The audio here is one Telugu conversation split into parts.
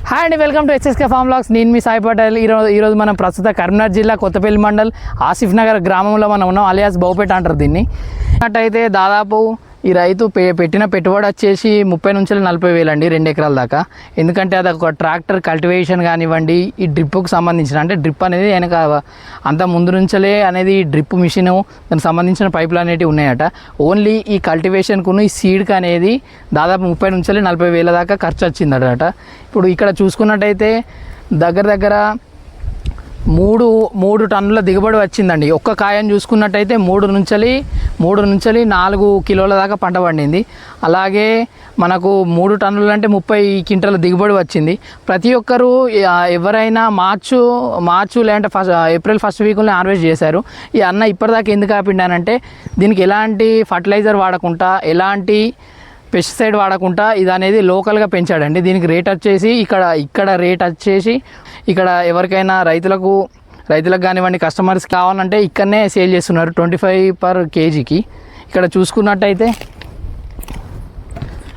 హాయ్ అండి, welcome to SSK farm blogs. నేను మీ సాయి పటేల్. ఈరోజు మనం ప్రస్తుత కరీంనగర్ జిల్లా కొత్తపల్లి మండల్ ఆసిఫ్ నగర్ గ్రామంలో మనం ఉన్నాం. అలియాస్ బౌపేట అంటారు దీన్ని. అట్టయితే దాదాపు ఈ రైతు పెట్టిన పెట్టుబడి వచ్చేసి 30 నుంచి 40 వేలు అండి, 2 ఎకరాల దాకా. ఎందుకంటే అది ఒక ట్రాక్టర్ కల్టివేషన్ కానివ్వండి, ఈ డ్రిప్కు సంబంధించిన, అంటే డ్రిప్ అనేది వెనక అంత ముందు నుంచలే అనేది డ్రిప్ మిషన్, దానికి సంబంధించిన పైపులు అనేవి ఉన్నాయట. ఓన్లీ ఈ కల్టివేషన్కు ఈ సీడ్కి అనేది దాదాపు 30 నుంచి 40 వేల దాకా ఖర్చు వచ్చిందట. ఇప్పుడు ఇక్కడ చూసుకున్నట్టయితే దగ్గర మూడు టన్నుల దిగుబడి వచ్చిందండి. ఒక్క కాయను చూసుకున్నట్టయితే 3 నుంచి 4 కిలోల దాకా పంట పండింది. అలాగే మనకు 3 టన్నులు అంటే 30 క్వింటాల దిగుబడి వచ్చింది. ప్రతి ఒక్కరూ ఎవరైనా మార్చు లేదంటే ఏప్రిల్ ఫస్ట్ వీక్లో హార్వెస్ట్ చేశారు. ఈ అన్న ఇప్పటిదాకా ఎందుకు ఆపిండానంటే దీనికి ఎలాంటి ఫర్టిలైజర్ వాడకుండా, ఎలాంటి పెస్టిసైడ్ వాడకుండా ఇది అనేది లోకల్గా పెంచాడండి. దీనికి రేట్ వచ్చేసి ఇక్కడ రేట్ వచ్చేసి ఇక్కడ ఎవరికైనా రైతులకు కానివ్వండి, కస్టమర్స్కి కావాలంటే ఇక్కడనే సేల్ చేస్తున్నారు 25 per kgకి. ఇక్కడ చూసుకున్నట్టయితే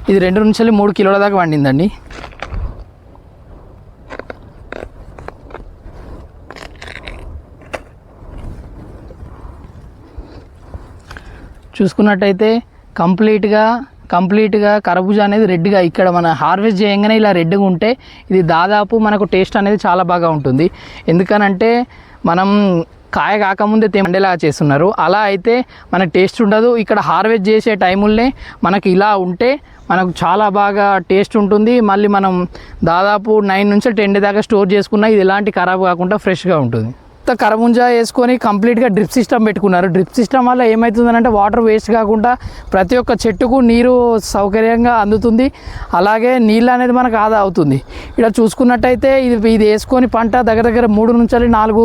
ఇది 2 నుంచి 3 కిలోల దాకా పండిందండి. చూసుకున్నట్టయితే కంప్లీట్గా కర్బూజా అనేది రెడ్గా, ఇక్కడ మన హార్వెస్ట్ చేయగానే ఇలా రెడ్గా ఉంటే ఇది దాదాపు మనకు టేస్ట్ అనేది చాలా బాగా ఉంటుంది. ఎందుకనంటే మనం కాయ కాకముందే తెండేలా చేస్తున్నారు, అలా అయితే మనకు టేస్ట్ ఉండదు. ఇక్కడ హార్వెస్ట్ చేసే టైముల్నే మనకి ఇలా ఉంటే మనకు చాలా బాగా టేస్ట్ ఉంటుంది. మళ్ళీ మనం దాదాపు 9 నుంచి 10 days దాకా స్టోర్ చేసుకున్నా ఇది ఎలాంటి ఖరాబ్ కాకుండా ఫ్రెష్గా ఉంటుంది. కరముంజా వేసుకొని కంప్లీట్గా డ్రిప్ సిస్టమ్ పెట్టుకున్నారు. డ్రిప్ సిస్టమ్ వల్ల ఏమవుతుందంటే వాటర్ వేస్ట్ కాకుండా ప్రతి ఒక్క చెట్టుకు నీరు సౌకర్యంగా అందుతుంది. అలాగే నీళ్ళు అనేది మనకు ఆదా అవుతుంది. ఇక్కడ చూసుకున్నట్టయితే ఇది వేసుకొని పంట దగ్గర 3 నుంచి 4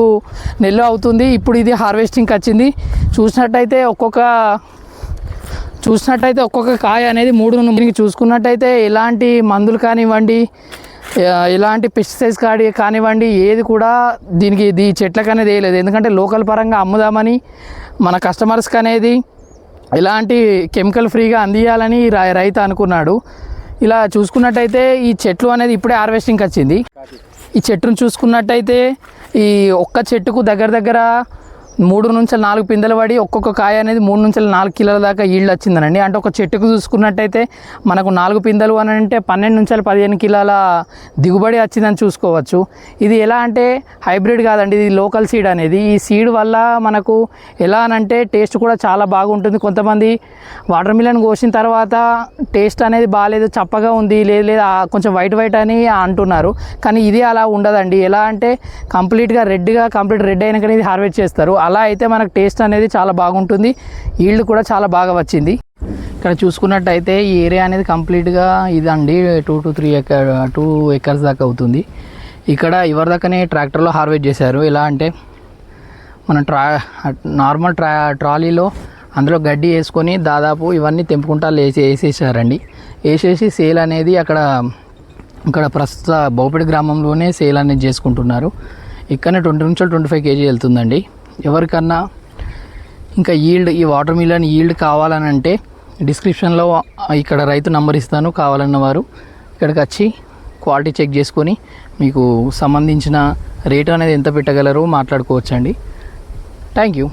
నెలలు అవుతుంది. ఇప్పుడు ఇది హార్వెస్టింగ్కి వచ్చింది. చూసినట్టయితే ఒక్కొక్క కాయ అనేది 3 నుంచి చూసుకున్నట్టయితే ఎలాంటి మందులు కానివ్వండి, ఎలాంటి పెస్టిసైడ్స్ కానివ్వండి, ఏది కూడా దీనికి చెట్లకు అనేది వేయలేదు. ఎందుకంటే లోకల్ పరంగా అమ్ముదామని, మన కస్టమర్స్కి అనేది ఎలాంటి కెమికల్ ఫ్రీగా అందియాలని రైతు అనుకున్నాడు. ఇలా చూసుకున్నట్టయితే ఈ చెట్లు అనేది ఇప్పుడే హార్వెస్టింగ్కి వచ్చింది. ఈ చెట్టును చూసుకున్నట్టయితే ఈ ఒక్క చెట్టుకు దగ్గర 3 నుంచి 4 పిందెలు పడి ఒక్కొక్క కాయ అనేది 3 నుంచి 4 కిలోల దాకా ఈల్డ్ వచ్చిందనండి. అంటే ఒక చెట్టుకు చూసుకున్నట్టయితే మనకు 4 పిందెలు అని అంటే 12 నుంచి 15 కిలోల దిగుబడి వచ్చిందని చూసుకోవచ్చు. ఇది ఎలా అంటే హైబ్రిడ్ కాదండి, ఇది లోకల్ సీడ్ అనేది. ఈ సీడ్ వల్ల మనకు ఎలా అనంటే టేస్ట్ కూడా చాలా బాగుంటుంది. కొంతమంది వాటర్ మిలన్ కోసిన తర్వాత టేస్ట్ అనేది బాగాలేదు, చప్పగా ఉంది, లేదు కొంచెం వైట్ అని అంటున్నారు. కానీ ఇది అలా ఉండదండి. ఎలా అంటే కంప్లీట్ రెడ్ అయినాకనే ఇది హార్వెస్ట్ చేస్తారు. అలా అయితే మనకు టేస్ట్ అనేది చాలా బాగుంటుంది. ఈల్డ్ కూడా చాలా బాగా వచ్చింది. ఇక్కడ చూసుకున్నట్టయితే ఈ ఏరియా అనేది కంప్లీట్గా ఇదండి 2 to 3 acres దాకా అవుతుంది. ఇక్కడ ఎవరిదాకానే ట్రాక్టర్లో హార్వెస్ట్ చేశారు. ఎలా అంటే మన నార్మల్ ట్రాలీలో అందులో గడ్డి వేసుకొని దాదాపు ఇవన్నీ తెంపుకుంటా వేసేసారండి. వేసేసి సేల్ అనేది ఇక్కడ ప్రస్తుత బౌపేట గ్రామంలోనే సేల్ అనేది చేసుకుంటున్నారు. ఇక్కడనే 20 నుంచి 25 kg వెళ్తుందండి. ఎవరికన్నా ఇంకా ఈ వాటర్ మిలన్ ఈల్డ్ కావాలని అంటే డిస్క్రిప్షన్లో ఇక్కడ రైతు నంబర్ ఇస్తాను. కావాలన్న వారు ఇక్కడికి వచ్చి క్వాలిటీ చెక్ చేసుకొని మీకు సంబంధించిన రేటు అనేది ఎంత పెట్టగలరో మాట్లాడుకోవచ్చండి. Thank you.